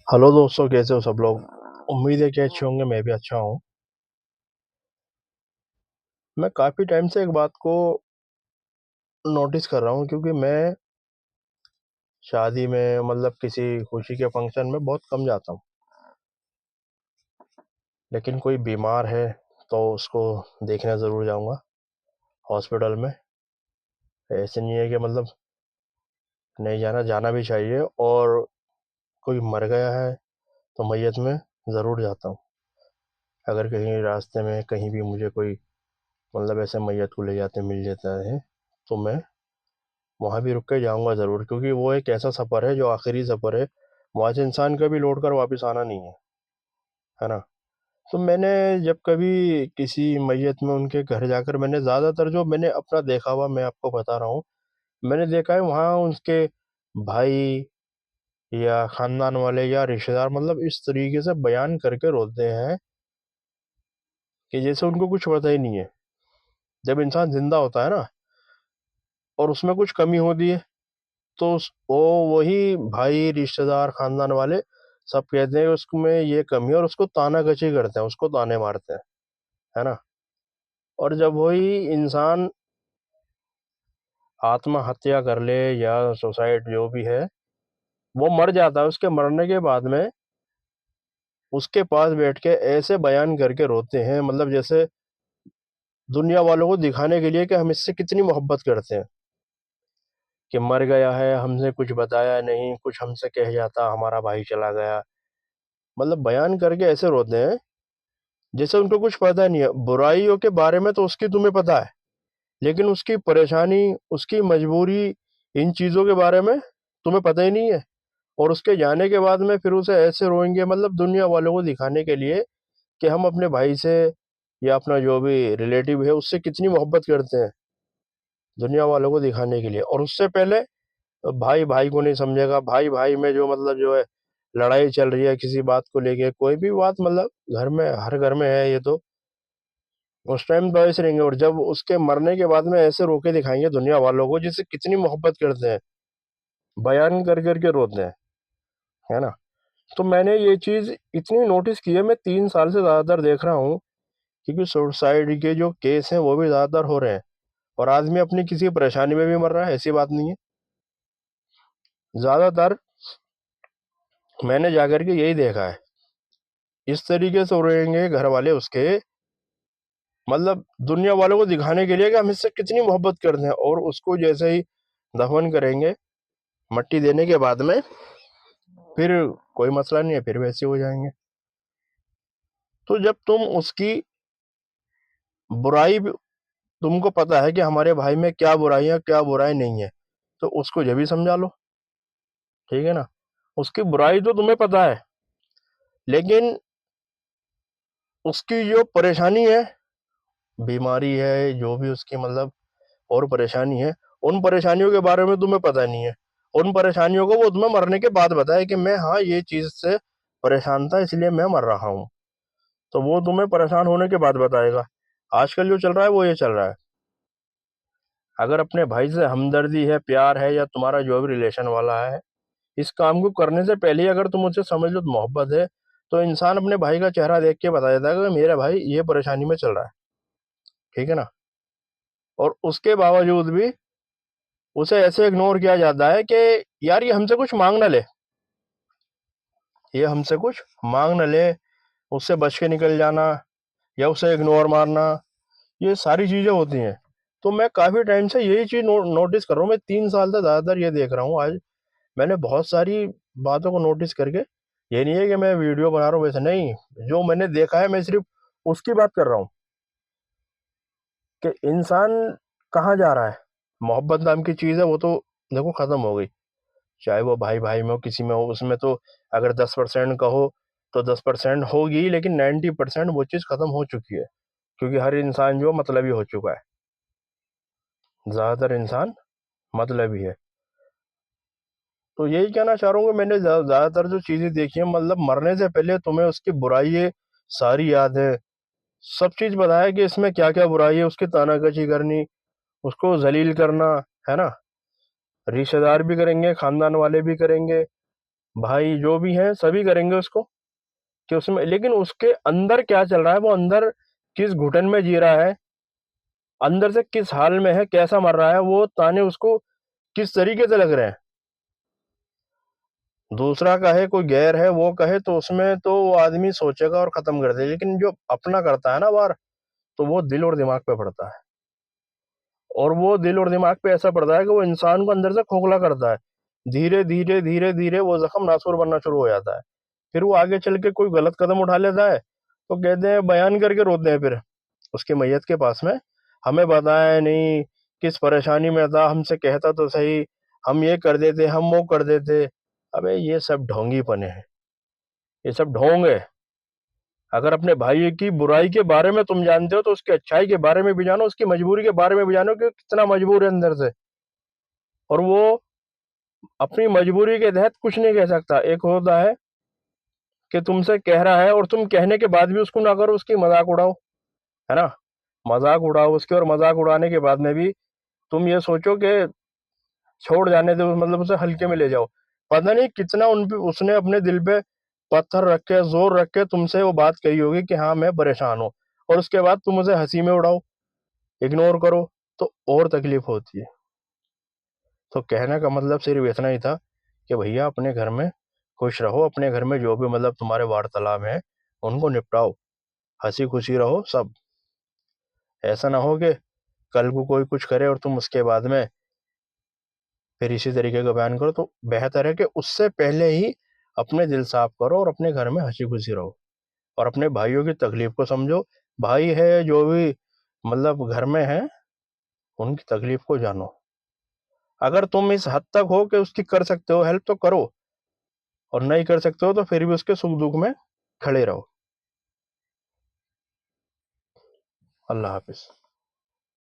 Hello दोस्तों, कैसे हो सब लोग। उम्मीद है कि अच्छे होंगे। मैं भी अच्छा हूँ। मैं काफ़ी टाइम से एक बात को नोटिस कर रहा हूँ, क्योंकि मैं शादी में मतलब किसी खुशी के फंक्शन में बहुत कम जाता हूँ। लेकिन कोई बीमार है तो उसको देखने ज़रूर जाऊँगा हॉस्पिटल में। ऐसे नहीं है कि मतलब नहीं जाना, जाना भी चाहिए। और कोई मर गया है तो मैयत में ज़रूर जाता हूँ। अगर कहीं रास्ते में कहीं भी मुझे कोई मतलब ऐसे मैयत को ले जाते मिल जाता है तो मैं वहाँ भी रुक के जाऊँगा ज़रूर, क्योंकि वो एक ऐसा सफ़र है जो आखिरी सफ़र है। वहाँ से इंसान कभी लौट कर वापस आना नहीं है ना। तो मैंने जब कभी किसी मैयत में उनके घर जाकर मैंने ज़्यादातर जो मैंने अपना देखा हुआ मैं आपको बता रहा हूँ। मैंने देखा है वहाँ उसके भाई या ख़ानदान वाले या रिश्तेदार मतलब इस तरीके से बयान करके रोते हैं कि जैसे उनको कुछ पता ही नहीं है। जब इंसान ज़िंदा होता है ना और उसमें कुछ कमी होती है तो वो वही भाई रिश्तेदार खानदान वाले सब कहते हैं कि उसमें ये कमी है और उसको तानाकशी करते हैं, उसको ताने मारते हैं, है ना। और जब वही इंसान आत्महत्या कर ले या सुसाइड जो भी है वो मर जाता है, उसके मरने के बाद में उसके पास बैठ के ऐसे बयान करके रोते हैं, मतलब जैसे दुनिया वालों को दिखाने के लिए कि हम इससे कितनी मोहब्बत करते हैं, कि मर गया है हमसे कुछ बताया नहीं, कुछ हमसे कह जाता हमारा भाई चला गया। मतलब बयान करके ऐसे रोते हैं जैसे उनको कुछ पता नहीं है। बुराइयों के बारे में तो उसकी तुम्हें पता है, लेकिन उसकी परेशानी, उसकी मजबूरी, इन चीज़ों के बारे में तुम्हें पता ही नहीं है। और उसके जाने के बाद में फिर उसे ऐसे रोएंगे, मतलब दुनिया वालों को दिखाने के लिए कि हम अपने भाई से या अपना जो भी रिलेटिव है उससे कितनी मोहब्बत करते हैं, दुनिया वालों को दिखाने के लिए। और उससे पहले भाई भाई को नहीं समझेगा, भाई भाई में जो मतलब जो है लड़ाई चल रही है किसी बात को लेके, कोई भी बात, मतलब घर में, हर घर में है ये तो। उस टाइम तो ऐसे रहेंगे और जब उसके मरने के बाद में ऐसे रोके दिखाएंगे दुनिया वालों को जिससे कितनी मोहब्बत करते हैं, बयान कर करके रोते हैं, है ना। तो मैंने ये चीज़ इतनी नोटिस की है, मैं 3 साल से ज़्यादातर देख रहा हूँ, क्योंकि सुसाइड के जो केस हैं वो भी ज़्यादातर हो रहे हैं। और आदमी अपनी किसी परेशानी में भी मर रहा है, ऐसी बात नहीं है। ज़्यादातर मैंने जाकर के यही देखा है, इस तरीके से रोएंगे घर वाले उसके, मतलब दुनिया वालों को दिखाने के लिए कि हम इससे कितनी मोहब्बत करते हैं। और उसको जैसे ही दफन करेंगे मट्टी देने के बाद में, फिर कोई मसला नहीं है, फिर वैसे हो जाएंगे। तो जब तुम उसकी बुराई तुमको पता है कि हमारे भाई में क्या बुराई है क्या बुराई नहीं है, तो उसको जब भी समझा लो, ठीक है ना। उसकी बुराई तो तुम्हें पता है, लेकिन उसकी जो परेशानी है, बीमारी है, जो भी उसकी मतलब और परेशानी है, उन परेशानियों के बारे में तुम्हें पता नहीं है। उन परेशानियों को वो तुम्हें मरने के बाद बताए कि मैं, हाँ, ये चीज़ से परेशान था इसलिए मैं मर रहा हूँ। तो वो तुम्हें परेशान होने के बाद बताएगा। आजकल जो चल रहा है वो ये चल रहा है, अगर अपने भाई से हमदर्दी है, प्यार है, या तुम्हारा जो भी रिलेशन वाला है, इस काम को करने से पहले ही अगर तुम मुझसे समझ लो तो मोहब्बत है, तो इंसान अपने भाई का चेहरा देख के बता देता है कि मेरा भाई ये परेशानी में चल रहा है, ठीक है ना। और उसके बावजूद भी उसे ऐसे इग्नोर किया जाता है कि यार ये हमसे कुछ मांग ना ले, ये हमसे कुछ मांग ना ले, उससे बच के निकल जाना या उसे इग्नोर मारना, ये सारी चीज़ें होती हैं। तो मैं काफ़ी टाइम से यही चीज़ नोटिस कर रहा हूँ। मैं 3 साल से ज़्यादातर ये देख रहा हूँ। आज मैंने बहुत सारी बातों को नोटिस करके, ये नहीं है कि मैं वीडियो बना रहा हूँ, वैसे नहीं, जो मैंने देखा है मैं सिर्फ उसकी बात कर रहा हूँ कि इंसान कहाँ जा रहा है। मोहब्बत नाम की चीज़ है वो तो देखो ख़त्म हो गई, चाहे वो भाई भाई में हो, किसी में हो, उसमें तो अगर 10% कहो तो 10% होगी, लेकिन 90% वो चीज़ ख़त्म हो चुकी है, क्योंकि हर इंसान जो मतलबी हो चुका है, ज़्यादातर इंसान मतलबी है। तो यही कहना चाह रहा हूँ कि मैंने ज़्यादातर जो चीज़ें देखी हैं, मतलब मरने से पहले तुम्हें उसकी बुराई सारी याद है, सब चीज़ बताया कि इसमें क्या क्या बुराई है, उसकी तानाकशी करनी, उसको जलील करना, है ना। रिश्तेदार भी करेंगे, खानदान वाले भी करेंगे, भाई जो भी हैं सभी करेंगे उसको, कि उसमें, लेकिन उसके अंदर क्या चल रहा है, वो अंदर किस घुटन में जी रहा है, अंदर से किस हाल में है, कैसा मर रहा है, वो ताने उसको किस तरीके से लग रहे हैं। दूसरा कहे, कोई गैर है वो कहे, तो उसमें तो वो आदमी सोचेगा और खत्म कर दे, लेकिन जो अपना करता है ना वार, तो वो दिल और दिमाग पे पड़ता है। और वो दिल और दिमाग पे ऐसा पड़ता है कि वो इंसान को अंदर से खोखला करता है। धीरे धीरे धीरे धीरे वो जख्म नासूर बनना शुरू हो जाता है। फिर वो आगे चल के कोई गलत कदम उठा लेता है, तो कहते हैं, बयान करके रोते हैं फिर उसके मैयत के पास में, हमें बताया नहीं, किस परेशानी में था, हमसे कहता तो सही, हम ये कर देते, हम वो कर देते। अबे ये सब ढोंगीपने हैं, ये सब ढोंग है। अगर अपने भाई की बुराई के बारे में तुम जानते हो, तो उसकी अच्छाई के बारे में भी जानो, उसकी मजबूरी के बारे में भी जानो कि कितना मजबूर है अंदर से। और वो अपनी मजबूरी के तहत कुछ नहीं कह सकता। एक होता है कि तुमसे कह रहा है और तुम कहने के बाद भी उसको ना करो, उसकी मजाक उड़ाओ, है ना, मजाक उड़ाओ उसके, और मजाक उड़ाने के बाद में भी तुम ये सोचो कि छोड़ जाने दो, मतलब उसे हल्के में ले जाओ। पता नहीं कितना उसने अपने दिल पे पत्थर रख के, जोर रख के तुमसे वो बात कही होगी कि हाँ मैं परेशान हूँ, और उसके बाद तुम उसे हंसी में उड़ाओ, इग्नोर करो, तो और तकलीफ होती है। तो कहने का मतलब सिर्फ इतना ही था कि भैया अपने घर में खुश रहो, अपने घर में जो भी मतलब तुम्हारे वार्तालाप हैं उनको निपटाओ, हंसी खुशी रहो सब। ऐसा ना हो कि कल को कोई कुछ करे और तुम उसके बाद में फिर इसी तरीके का बयान करो। तो बेहतर है कि उससे पहले ही अपने दिल साफ करो और अपने घर में हंसी खुशी रहो, और अपने भाइयों की तकलीफ को समझो। भाई है जो भी मतलब घर में है, उनकी तकलीफ को जानो। अगर तुम इस हद तक हो कि उसकी कर सकते हो हेल्प, तो करो, और नहीं कर सकते हो तो फिर भी उसके सुख दुख में खड़े रहो। अल्लाह हाफिज।